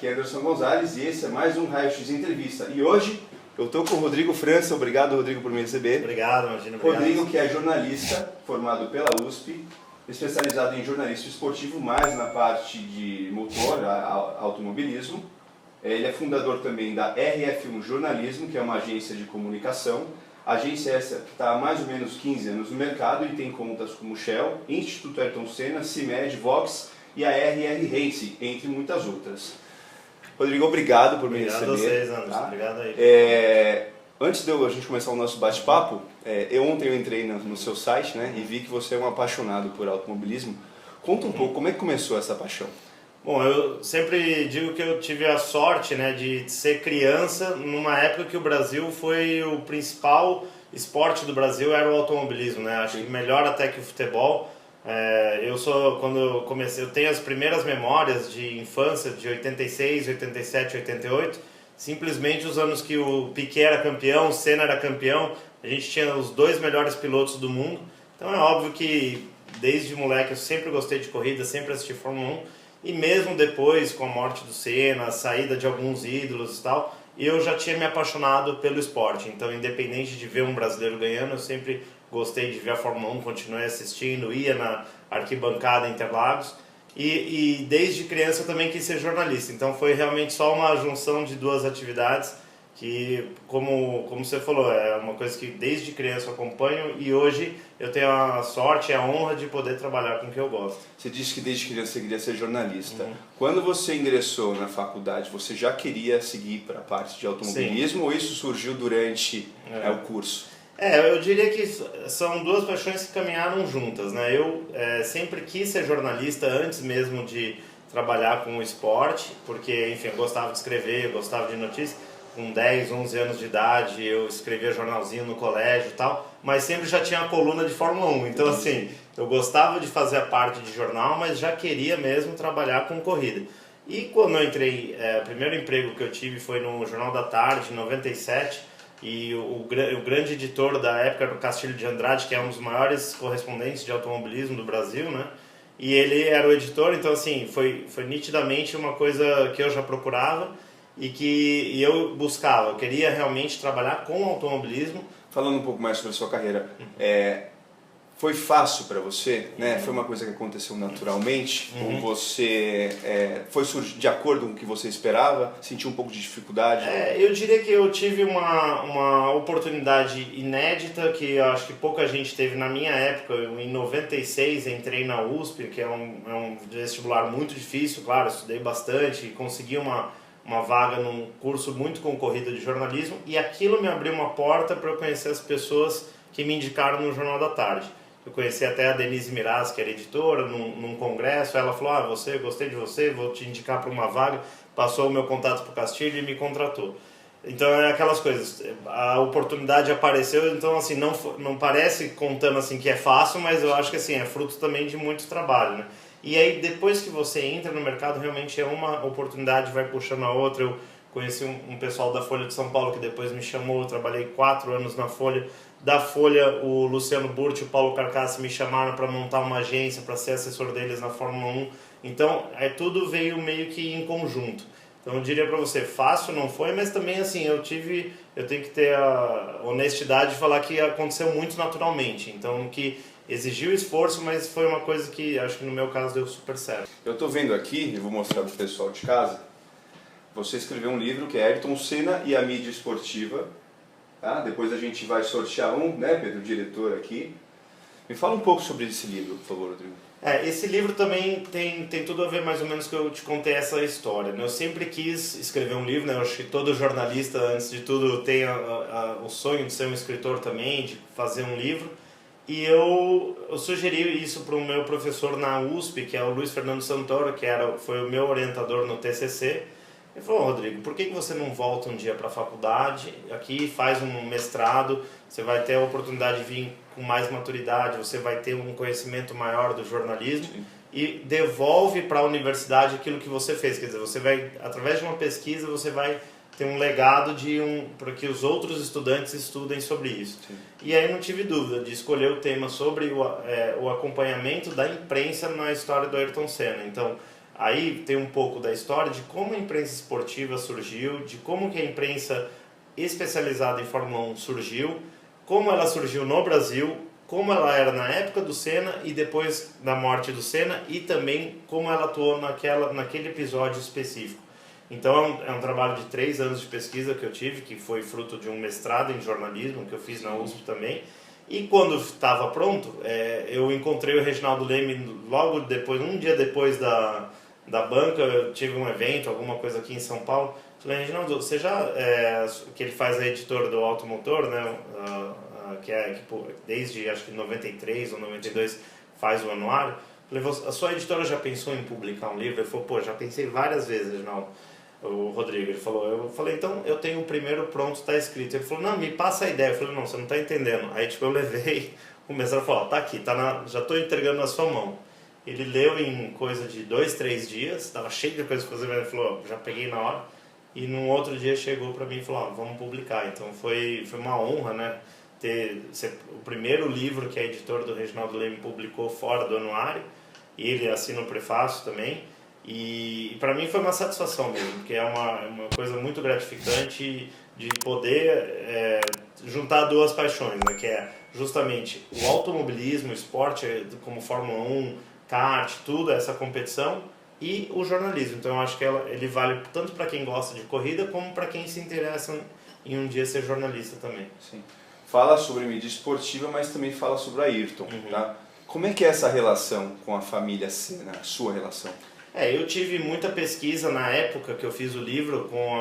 Aqui é Anderson Gonzalez e esse é mais um Raio X Entrevista. E hoje eu estou com o Rodrigo França. Obrigado, Rodrigo, por me receber. Obrigado, imagina. Rodrigo, que é jornalista, formado pela USP, especializado em jornalismo esportivo, mais na parte de motor, automobilismo. Ele é fundador também da RF1 Jornalismo, que é uma agência de comunicação. Agência essa que está há mais ou menos 15 anos no mercado e tem contas como Shell, Instituto Ayrton Senna, CIMED, Vox e a RR Racing, entre muitas outras. Rodrigo, obrigado por me receber. Obrigado a vocês, Anderson. Tá? Obrigado aí. Antes de a gente começar o nosso bate-papo, ontem eu entrei no seu site, né, e vi que você é um apaixonado por automobilismo. Conta um pouco, como é que começou essa paixão? Bom, eu sempre digo que eu tive a sorte, né, de ser criança numa época que o Brasil foi o principal esporte do Brasil, era o automobilismo, né? Acho que melhor até que o futebol. Quando eu comecei, eu tenho as primeiras memórias de infância de 86, 87, 88, simplesmente os anos que o Piquet era campeão, o Senna era campeão, a gente tinha os dois melhores pilotos do mundo. Então é óbvio que desde moleque eu sempre gostei de corrida, sempre assisti Fórmula 1. E mesmo depois, com a morte do Senna, a saída de alguns ídolos e tal, eu já tinha me apaixonado pelo esporte. Então, independente de ver um brasileiro ganhando, eu sempre gostei de ver a Fórmula 1, continuei assistindo, ia na arquibancada em Interlagos. E desde criança eu também quis ser jornalista. Então, foi realmente só uma junção de duas atividades que, como você falou, é uma coisa que desde criança eu acompanho e hoje eu tenho a sorte e a honra de poder trabalhar com o que eu gosto. Você disse que desde criança você queria ser jornalista. Quando você ingressou na faculdade, você já queria seguir para a parte de automobilismo? Sim. Ou isso surgiu durante o curso? Eu diria que são duas paixões que caminharam juntas, né? Eu sempre quis ser jornalista antes mesmo de trabalhar com o esporte, porque, enfim, eu gostava de escrever, eu gostava de notícias. Com 10, 11 anos de idade, eu escrevia jornalzinho no colégio e tal, mas sempre já tinha a coluna de Fórmula 1. Então, assim, eu gostava de fazer a parte de jornal, mas já queria mesmo trabalhar com corrida. E quando eu entrei, o primeiro emprego que eu tive foi no Jornal da Tarde, em 97, e o grande editor da época era o Castilho de Andrade, que é um dos maiores correspondentes de automobilismo do Brasil, né? E ele era o editor, então, assim, foi nitidamente uma coisa que eu já procurava e que eu buscava. Eu queria realmente trabalhar com automobilismo. Falando um pouco mais sobre a sua carreira, foi fácil para você, né? Foi uma coisa que aconteceu naturalmente? Ou você foi de acordo com o que você esperava? Sentiu um pouco de dificuldade? Eu diria que eu tive uma oportunidade inédita que eu acho que pouca gente teve na minha época. Eu, em 96, entrei na USP, que é um vestibular muito difícil, claro, estudei bastante e consegui uma vaga num curso muito concorrido de jornalismo, e aquilo me abriu uma porta para eu conhecer as pessoas que me indicaram no Jornal da Tarde. Eu conheci até a Denise Miraz, que era editora, num congresso. Ela falou: gostei de você, vou te indicar para uma vaga. Passou o meu contato para o Castilho e me contratou. Então é aquelas coisas, a oportunidade apareceu, então assim, não parece contando assim que é fácil, mas eu acho que assim, é fruto também de muito trabalho, né? E aí depois que você entra no mercado, realmente é uma oportunidade, vai puxando a outra. Eu conheci um pessoal da Folha de São Paulo que depois me chamou, eu trabalhei 4 anos na Folha. Da Folha, o Luciano Burti e o Paulo Carcassi me chamaram para montar uma agência, para ser assessor deles na Fórmula 1. Então, tudo veio meio que em conjunto. Então eu diria para você, fácil não foi, mas também assim, eu tenho que ter a honestidade de falar que aconteceu muito naturalmente. Então, que exigiu esforço, mas foi uma coisa que acho que no meu caso deu super certo. Eu estou vendo aqui, eu vou mostrar para o pessoal de casa, você escreveu um livro que é Ayrton Senna e a mídia esportiva. Tá? Depois a gente vai sortear né, Pedro, o diretor aqui. Me fala um pouco sobre esse livro, por favor, Rodrigo. Esse livro também tem tudo a ver mais ou menos que eu te contei essa história, né? Eu sempre quis escrever um livro, né? Eu acho que todo jornalista, antes de tudo, tem o sonho de ser um escritor também, de fazer um livro. E eu sugeri isso para o meu professor na USP, que é o Luiz Fernando Santoro, que foi o meu orientador no TCC. Ele falou: Rodrigo, por que você não volta um dia para a faculdade, aqui faz um mestrado, você vai ter a oportunidade de vir com mais maturidade, você vai ter um conhecimento maior do jornalismo. Sim. E devolve para a universidade aquilo que você fez. Quer dizer, você vai, através de uma pesquisa, você vai ter um legado para que os outros estudantes estudem sobre isso. Sim. E aí não tive dúvida de escolher o tema sobre o acompanhamento da imprensa na história do Ayrton Senna. Então, Aí tem um pouco da história de como a imprensa esportiva surgiu, de como que a imprensa especializada em Fórmula 1 surgiu, como ela surgiu no Brasil, como ela era na época do Senna e depois da morte do Senna, e também como ela atuou naquele episódio específico. Então é um trabalho de 3 anos de pesquisa que eu tive, que foi fruto de um mestrado em jornalismo que eu fiz na USP também. E quando estava pronto, eu encontrei o Reginaldo Leme logo depois, um dia depois da banca. Eu tive um evento, alguma coisa aqui em São Paulo. Falei, Reginaldo, você já, que ele faz a editora do Automotor, né, que desde acho que 93 ou 92 faz o anuário. Falei, a sua editora já pensou em publicar um livro? Ele falou, pô, já pensei várias vezes, Reginaldo. O Rodrigo, ele falou, eu falei, então eu tenho o primeiro pronto, está escrito. Ele falou, não, me passa a ideia. Eu falei, não, você não está entendendo. Aí tipo, eu levei, o mestrado falou, tá aqui, já estou entregando na sua mão. Ele leu em coisa de 2, 3 dias, estava cheio de coisa para fazer, mas ele falou, já peguei na hora. E num outro dia chegou para mim e falou, vamos publicar. Então foi uma honra, né, ser o primeiro livro que a editora do Reginaldo Leme publicou fora do anuário. E ele assina o prefácio também. E para mim foi uma satisfação mesmo, porque é uma coisa muito gratificante de poder juntar duas paixões, né, que é justamente o automobilismo, o esporte como Fórmula 1, kart, tudo, essa competição, e o jornalismo. Então eu acho que ele vale tanto para quem gosta de corrida como para quem se interessa em um dia ser jornalista também. Sim. Fala sobre mídia esportiva, mas também fala sobre a Ayrton, tá? Como é que é essa relação com a família Senna, a sua relação? Eu tive muita pesquisa na época que eu fiz o livro com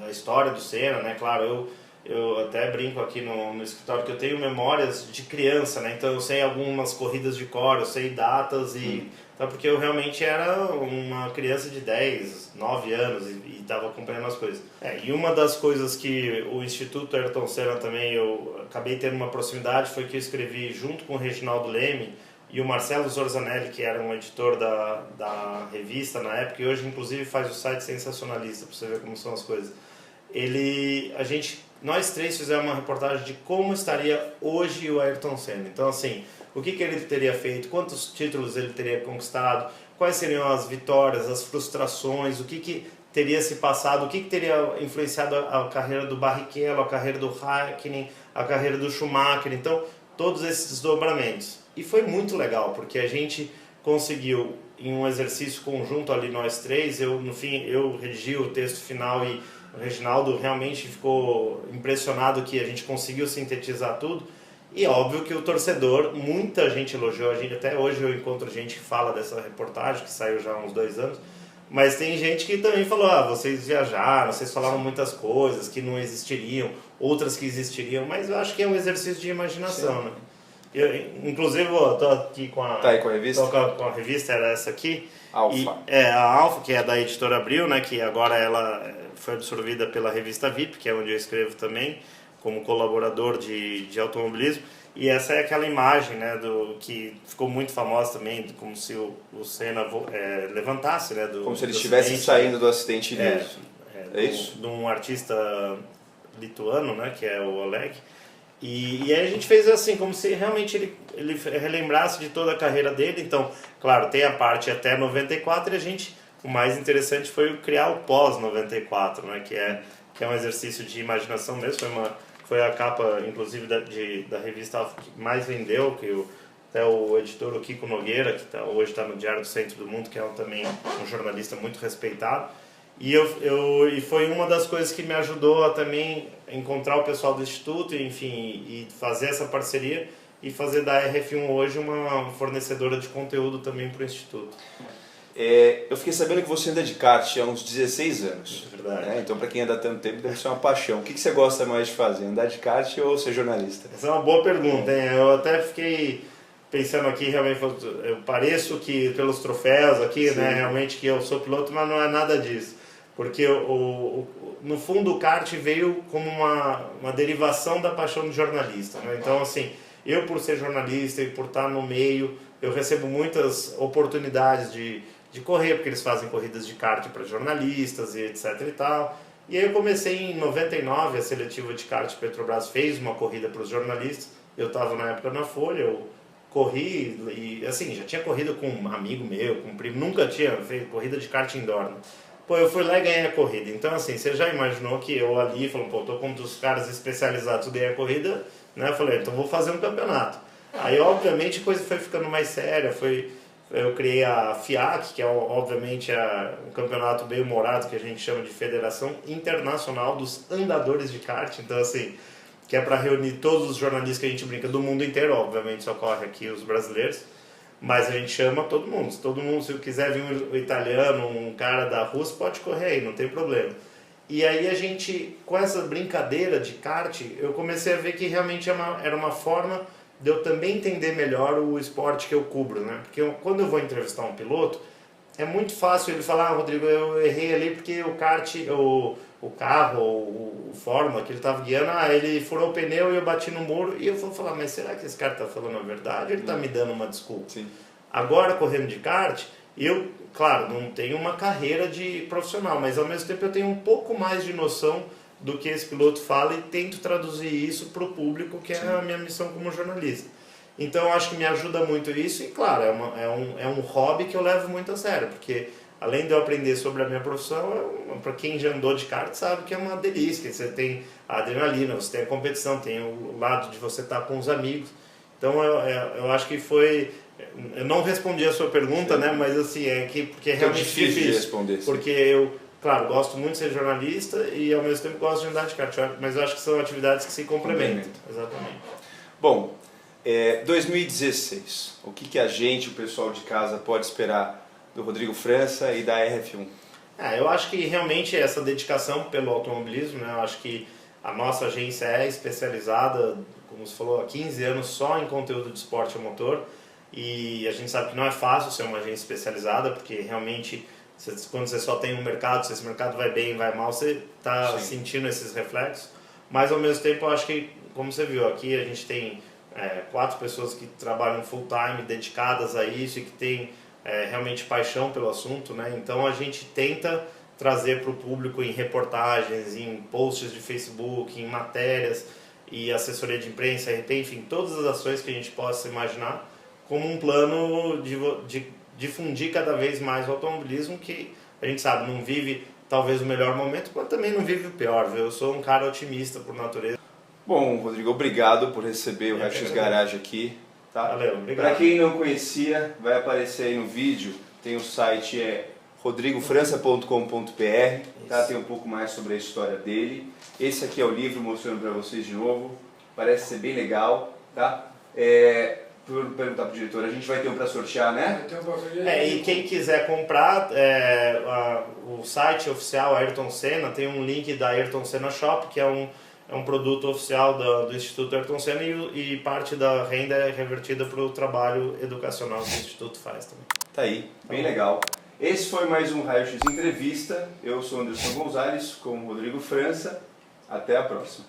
a história do Senna, né? Claro, eu até brinco aqui no escritório que eu tenho memórias de criança, né? Então eu sei algumas corridas de cor, eu sei datas, então, porque eu realmente era uma criança de 10, 9 anos e estava acompanhando as coisas. E uma das coisas que o Instituto Ayrton Senna também eu acabei tendo uma proximidade foi que eu escrevi junto com o Reginaldo Leme e o Marcelo Zorzanelli, que era um editor da revista na época, e hoje inclusive faz o site Sensacionalista, para você ver como são as coisas. Nós três fizemos uma reportagem de como estaria hoje o Ayrton Senna. Então, assim, o que ele teria feito, quantos títulos ele teria conquistado, quais seriam as vitórias, as frustrações, o que teria se passado, o que teria influenciado a carreira do Barrichello, a carreira do Raikkonen, a carreira do Schumacher. Então, todos esses desdobramentos. E foi muito legal, porque a gente conseguiu, em um exercício conjunto ali nós três, no fim eu redigi o texto final e o Reginaldo realmente ficou impressionado que a gente conseguiu sintetizar tudo. E óbvio que o torcedor, muita gente elogiou a gente, até hoje eu encontro gente que fala dessa reportagem, que saiu já há uns 2 anos, mas tem gente que também falou, vocês viajaram, vocês falaram muitas coisas que não existiriam, outras que existiriam, mas eu acho que é um exercício de imaginação, Sim. né? Inclusive, eu tô aqui com a... Tá aí com a revista? Tô com a revista, era essa aqui. Alfa. A Alfa, que é da editora Abril, né? Que agora ela foi absorvida pela revista VIP, que é onde eu escrevo também, como colaborador de automobilismo. E essa é aquela imagem, né? Que ficou muito famosa também, como se o Senna levantasse, né? Como se ele estivesse saindo do acidente dele. É isso? De um artista lituano, né? Que é o Oleg. E aí a gente fez assim, como se realmente ele relembrasse de toda a carreira dele. Então, claro, tem a parte até 94 e o mais interessante foi criar o pós-94, né? Que é um exercício de imaginação mesmo. Foi a capa, inclusive, da revista Alfa que mais vendeu, que até o editor, o Kiko Nogueira, que hoje está no Diário do Centro do Mundo, que é também um jornalista muito respeitado. E foi uma das coisas que me ajudou a também encontrar o pessoal do Instituto, enfim, e fazer essa parceria e fazer da RF1 hoje uma fornecedora de conteúdo também para o Instituto. Eu fiquei sabendo que você anda de kart há uns 16 anos. É verdade. Né? Então, para quem anda tanto tempo, deve ser uma paixão. O que você gosta mais de fazer, andar de kart ou ser jornalista? Essa é uma boa pergunta, hein? Eu até fiquei pensando aqui, realmente, eu pareço que pelos troféus aqui, né, realmente que eu sou piloto, mas não é nada disso. Porque no fundo o kart veio como uma derivação da paixão de jornalista, né? Então, assim, eu por ser jornalista e por estar no meio, eu recebo muitas oportunidades de correr, porque eles fazem corridas de kart para jornalistas e etc e tal. E aí eu comecei em 99, a seletiva de kart Petrobras fez uma corrida para os jornalistas. Eu estava na época na Folha, eu corri e assim, já tinha corrido com um amigo meu, com um primo, nunca tinha feito corrida de kart indoor, né? Pô, eu fui lá e ganhei a corrida. Então, assim, você já imaginou que eu ali, falando, pô, tô com um dos caras especializados, ganhei a corrida, né? Eu falei, então vou fazer um campeonato. Aí, obviamente, a coisa foi ficando mais séria, eu criei a FIAC, que é, obviamente, um campeonato bem humorado, que a gente chama de Federação Internacional dos Andadores de Kart. Então, assim, que é para reunir todos os jornalistas que a gente brinca do mundo inteiro, obviamente só corre aqui os brasileiros, mas a gente chama todo mundo. Se todo mundo, se quiser vir um italiano, um cara da Rússia, pode correr aí, não tem problema. E aí a gente, com essa brincadeira de kart, eu comecei a ver que realmente era uma forma de eu também entender melhor o esporte que eu cubro, né? Porque quando eu vou entrevistar um piloto, é muito fácil ele falar, Rodrigo, eu errei ali porque o kart, o carro, o Fórmula que ele estava guiando, ele furou o pneu e eu bati no muro. E eu vou falar, mas será que esse cara está falando a verdade ou ele está me dando uma desculpa? Sim. Agora, correndo de kart, eu, claro, não tenho uma carreira de profissional, mas ao mesmo tempo eu tenho um pouco mais de noção do que esse piloto fala e tento traduzir isso para o público, que é a minha missão como jornalista. Então eu acho que me ajuda muito isso e, claro, é um hobby que eu levo muito a sério, porque além de eu aprender sobre a minha profissão, para quem já andou de kart sabe que é uma delícia, você tem a adrenalina, você tem a competição, tem o lado de você estar com os amigos. Então eu acho que foi... Eu não respondi a sua pergunta, né? Mas assim, porque é realmente difícil de responder. Sim. Porque eu, claro, gosto muito de ser jornalista e ao mesmo tempo gosto de andar de kart, mas eu acho que são atividades que se complementam. Exatamente. Bom, 2016, o que a gente, o pessoal de casa, pode esperar do Rodrigo França e da RF1? Eu acho que realmente essa dedicação pelo automobilismo, né? Eu acho que a nossa agência é especializada, como você falou, há 15 anos só em conteúdo de esporte a motor. E a gente sabe que não é fácil ser uma agência especializada, porque realmente, quando você só tem um mercado, se esse mercado vai bem, vai mal, você está sentindo esses reflexos. Mas ao mesmo tempo, eu acho que, como você viu, aqui a gente tem 4 pessoas que trabalham full time, dedicadas a isso e que têm realmente paixão pelo assunto, né? Então a gente tenta trazer para o público em reportagens, em posts de Facebook, em matérias e assessoria de imprensa, enfim, todas as ações que a gente possa imaginar, como um plano de difundir cada vez mais o automobilismo, que a gente sabe, não vive talvez o melhor momento, mas também não vive o pior, viu? Eu sou um cara otimista por natureza. Bom, Rodrigo, obrigado por receber o RX Garage aqui. Tá? Valeu, obrigado. Para quem não conhecia, vai aparecer aí no vídeo, tem o site rodrigofrança.com.br, tá? Tem um pouco mais sobre a história dele. Esse aqui é o livro, mostrando para vocês de novo, parece ser bem legal, tá? Por perguntar pro diretor, a gente vai ter um para sortear, né? E quem quiser comprar, o site oficial Ayrton Senna tem um link da Ayrton Senna Shop, que é um produto oficial do Instituto Ayrton Senna e parte da renda é revertida para o trabalho educacional que o Instituto faz também. Tá aí, bem legal. Esse foi mais um Raio X Entrevista. Eu sou Anderson Gonzalez com o Rodrigo França. Até a próxima.